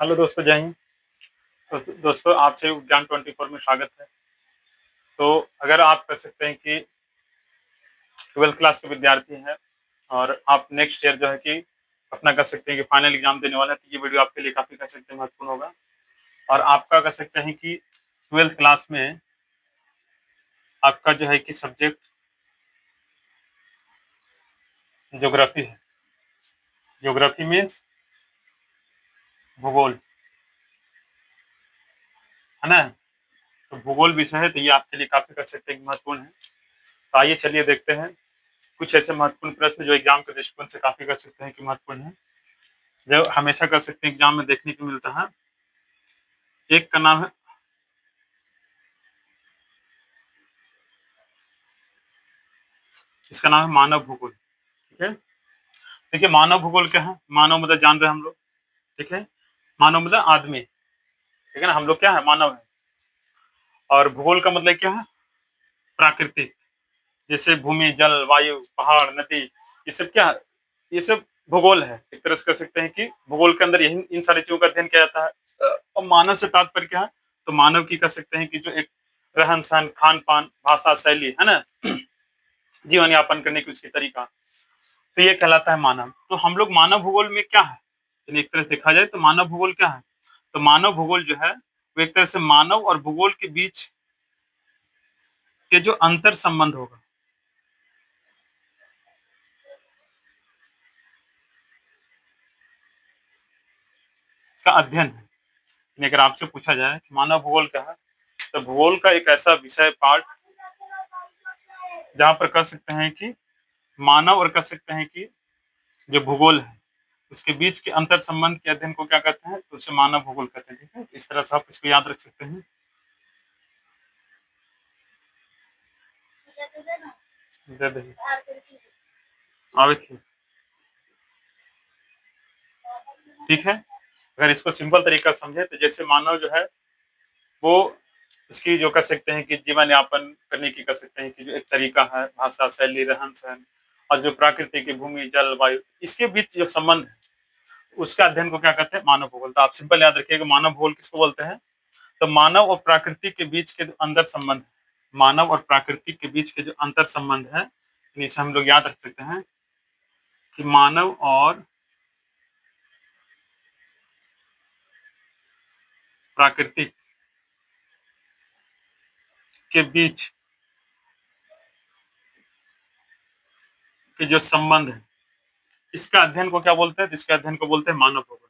Hello दोस्तों, जय हिंद। तो दोस्तों, आपसे विज्ञान 24 में स्वागत है। तो अगर आप कह सकते हैं कि 12th क्लास के विद्यार्थी हैं और आप नेक्स्ट ईयर जो है कि अपना कह सकते हैं कि फाइनल एग्जाम देने वाले हैं, तो ये वीडियो आपके लिए काफ़ी कह सकते हैं महत्वपूर्ण होगा। और आपका कह सकते हैं कि 12th क्लास में आपका जो है कि सब्जेक्ट ज्योग्राफी है। ज्योग्राफी मीन्स भूगोल, है ना? तो भूगोल विषय है, तो ये आपके लिए काफ़ी कह सकते हैं कि महत्वपूर्ण है। तो आइए चलिए देखते हैं कुछ ऐसे महत्वपूर्ण प्रश्न जो एग्जाम के दृष्टिकोण से काफ़ी कह सकते हैं कि महत्वपूर्ण है, जो हमेशा कह सकते हैं एग्जाम में देखने को मिलता है। एक का नाम है, इसका नाम है मानव भूगोल। ठीक है, देखिए मानव भूगोल क्या है? मानव मतलब जान रहे हैं हम लोग, ठीक है। मानव मतलब आदमी, ठीक है ना। हम लोग क्या है? मानव है। और भूगोल का मतलब क्या है? प्राकृतिक, जैसे भूमि, जल, वायु, पहाड़, नदी, ये सब क्या है? ये सब भूगोल है। एक तरह से कह सकते हैं कि भूगोल के अंदर यही इन सारी चीजों का अध्ययन किया जाता है। और मानव से तात्पर्य क्या है? तो मानव की कह सकते हैं कि जो एक रहन सहन, खान पान, भाषा, शैली, है ना, जीवन यापन करने की उसकी तरीका, तो ये कहलाता है मानव। तो हम लोग मानव भूगोल में क्या है? तो एक तरह से देखा जाए तो मानव भूगोल क्या है? तो मानव भूगोल जो है वो एक तरह से मानव और भूगोल के बीच के जो अंतर संबंध होगा, का अध्ययन है। यानी अगर आपसे पूछा जाए कि मानव भूगोल क्या है, तो भूगोल का एक ऐसा विषय पार्ट जहाँ पर कह सकते हैं कि मानव और कह सकते हैं कि जो भूगोल है उसके बीच के अंतर संबंध के अध्ययन को क्या कहते हैं? तो उसे मानव भूगोल कहते हैं। ठीक है, इस तरह से आप इसको याद रख सकते हैं। दे दही आवे थी। ठीक है, अगर इसको सिंपल तरीका समझे तो जैसे मानव जो है वो इसकी जो कह सकते हैं कि जीवन यापन करने की कह सकते हैं कि जो एक तरीका है, भाषा, शैली, रहन सहन, और जो प्रकृति की भूमि, जल, वायु, इसके बीच जो संबंध है उसका अध्ययन को क्या कहते हैं? मानव भूगोल। तो आप सिंपल याद रखिएगा, मानव भूगोल किसको बोलते हैं? तो मानव और प्रकृति के बीच के जो अंतर संबंध है, मानव और प्रकृति के बीच के जो अंतर संबंध है, इसे हम लोग याद रख सकते हैं कि मानव और प्राकृतिक के बीच के जो संबंध है, इसका अध्ययन को क्या बोलते हैं? इसके अध्ययन को बोलते हैं मानव भूगोल।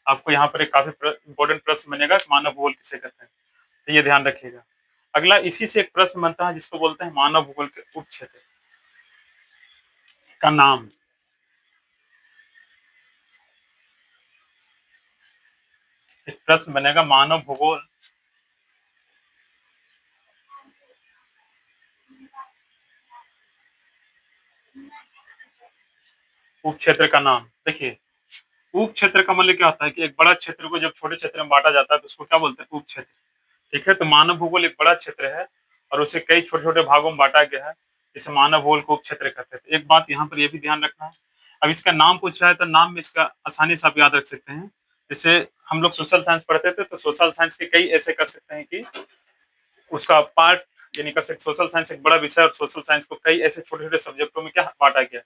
आपको यहाँ पर एक काफी इंपॉर्टेंट प्रश्न बनेगा कि मानव भूगोल किसे कहते हैं, तो ये ध्यान रखिएगा। अगला इसी से एक प्रश्न बनता है जिसको बोलते हैं मानव भूगोल के उप क्षेत्र का नाम। एक प्रश्न बनेगा मानव भूगोल उप क्षेत्र का नाम। देखिए, उप क्षेत्र का मतलब क्या होता है कि एक बड़ा क्षेत्र को जब छोटे क्षेत्र में बांटा जाता है तो उसको क्या बोलते हैं? उप क्षेत्र। ठीक है, तो मानव भूगोल एक बड़ा क्षेत्र है और उसे कई छोटे छोटे भागों में बांटा गया है, जिसे मानव भूगोल को उप क्षेत्र कहते हैं। तो एक बात यहाँ पर यह भी ध्यान रखना है, अब इसका नाम पूछ रहा है तो नाम में इसका आसानी से आप याद रख सकते हैं। जैसे हम लोग सोशल साइंस पढ़ते थे, तो सोशल साइंस के कई ऐसे कर सकते हैं कि उसका पार्ट, यानी कह सकते सोशल साइंस एक बड़ा विषय और सोशल साइंस को कई ऐसे छोटे छोटे सब्जेक्टों में क्या बांटा गया,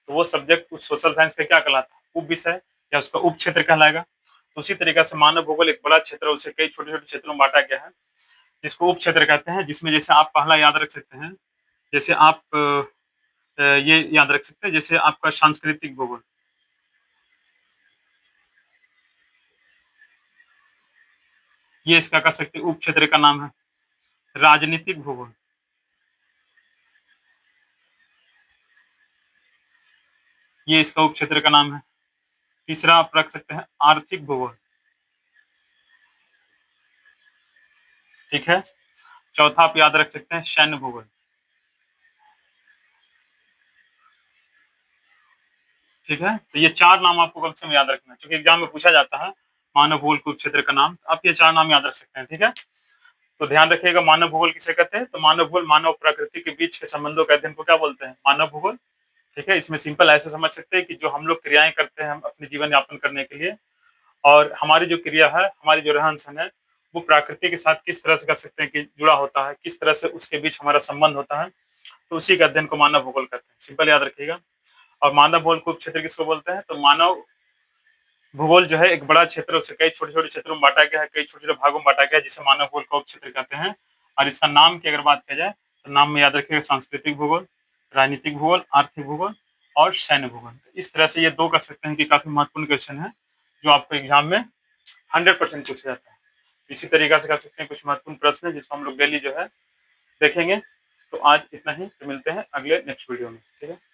तो वो सब्जेक्ट उस सोशल साइंस का क्या कहलाता है? उप विषय या उसका उप क्षेत्र कहलाएगा। तो उसी तरीके से मानव भूगोल एक बड़ा क्षेत्र, उसे कई छोटे छोटे क्षेत्रों में बांटा गया है, जिसको उप क्षेत्र कहते हैं। जिसमें जैसे आप पहला याद रख सकते हैं, जैसे आप ये याद रख सकते हैं, जैसे आपका सांस्कृतिक भूगोल, ये इसका कह सकते हैं उप क्षेत्र का नाम है। राजनीतिक भूगोल, ये इसका उप क्षेत्र का नाम है। तीसरा आप रख सकते हैं आर्थिक भूगोल। ठीक है, चौथा आप याद रख सकते हैं सैन्य भूगोल। ठीक है, तो ये चार नाम आपको कम से कम याद रखना है, क्योंकि एग्जाम में पूछा जाता है मानव भूगोल के उप क्षेत्र का नाम। आप ये चार नाम याद रख सकते हैं। ठीक है, तो ध्यान रखिएगा, मानव भूगोल किसे कहते हैं? तो मानव भूगोल मानव प्रकृति के बीच के संबंधों के अध्ययन को क्या बोलते हैं? मानव भूगोल। ठीक है, इसमें सिंपल ऐसे समझ सकते हैं कि जो हम लोग क्रियाएं करते हैं हम अपने जीवन यापन करने के लिए, और हमारी जो क्रिया है, हमारी जो रहन-सहन है, वो प्रकृति के साथ किस तरह से कर सकते हैं कि जुड़ा होता है, किस तरह से उसके बीच हमारा संबंध होता है, तो उसी के अध्ययन को मानव भूगोल कहते हैं। सिंपल याद रखिएगा। और मानव भूगोल को क्षेत्र किसको बोलते हैं? तो मानव भूगोल जो है एक बड़ा क्षेत्र, उसे कई छोटे-छोटे क्षेत्रों में बाँटा गया है, कई छोटे-छोटे भागों में बाँटा गया है, जिसे मानव भूगोल का उपक्षेत्र कहते हैं। और इसका नाम की अगर बात की जाए, तो नाम में याद रखिएगा सांस्कृतिक भूगोल, राजनीतिक भूगोल, आर्थिक भूगोल और सैन्य भूगोल। इस तरह से ये 2 कह सकते हैं कि काफ़ी महत्वपूर्ण क्वेश्चन है, जो आपको एग्ज़ाम में 100% पूछा जाता है। इसी तरीक़ा से कह सकते हैं कुछ महत्वपूर्ण प्रश्न है जिसको हम लोग डेली जो है देखेंगे। तो आज इतना ही, फिर मिलते हैं अगले नेक्स्ट वीडियो में। ठीक है?